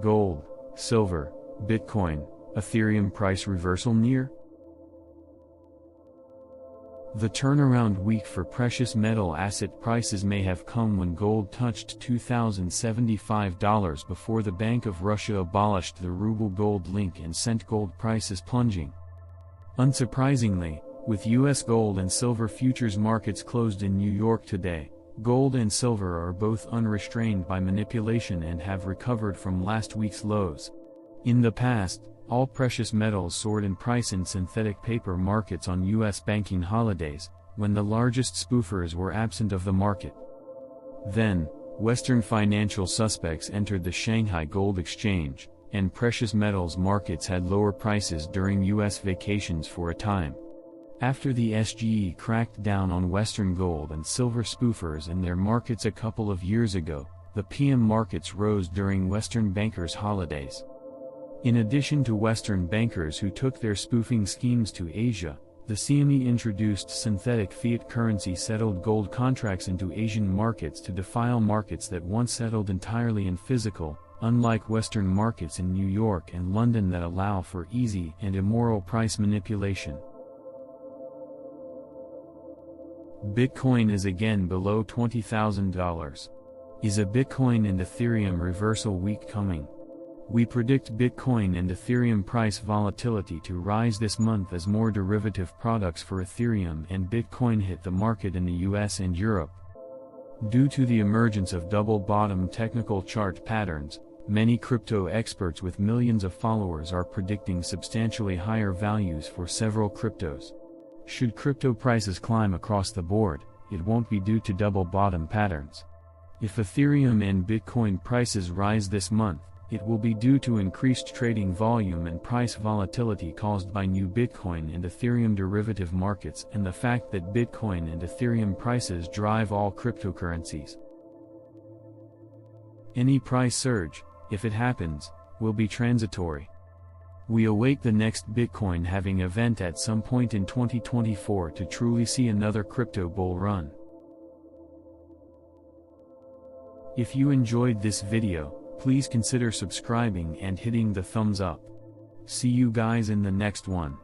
Gold, silver, Bitcoin, Ethereum price reversal near? The turnaround week for precious metal asset prices may have come when gold touched $2,075 before the Bank of Russia abolished the ruble-gold link and sent gold prices plunging. Unsurprisingly, with U.S. gold and silver futures markets closed in New York today, gold and silver are both unrestrained by manipulation and have recovered from last week's lows. In the past, all precious metals soared in price in synthetic paper markets on U.S. banking holidays, when the largest spoofers were absent of the market. Then, Western financial suspects entered the Shanghai Gold Exchange, and precious metals markets had lower prices during U.S. vacations for a time. After the SGE cracked down on Western gold and silver spoofers in their markets a couple of years ago, the PM markets rose during Western bankers' holidays. In addition to Western bankers who took their spoofing schemes to Asia, the CME introduced synthetic fiat currency settled gold contracts into Asian markets to defile markets that once settled entirely in physical, unlike Western markets in New York and London that allow for easy and immoral price manipulation. Bitcoin is again below $20,000. Is a Bitcoin and Ethereum reversal week coming? We predict Bitcoin and Ethereum price volatility to rise this month as more derivative products for Ethereum and Bitcoin hit the market in the US and Europe. Due to the emergence of double-bottom technical chart patterns, many crypto experts with millions of followers are predicting substantially higher values for several cryptos. Should crypto prices climb across the board, it won't be due to double-bottom patterns. If Ethereum and Bitcoin prices rise this month, it will be due to increased trading volume and price volatility caused by new Bitcoin and Ethereum derivative markets and the fact that Bitcoin and Ethereum prices drive all cryptocurrencies. Any price surge, if it happens, will be transitory. We await the next Bitcoin halving event at some point in 2024 to truly see another crypto bull run. If you enjoyed this video, please consider subscribing and hitting the thumbs up. See you guys in the next one.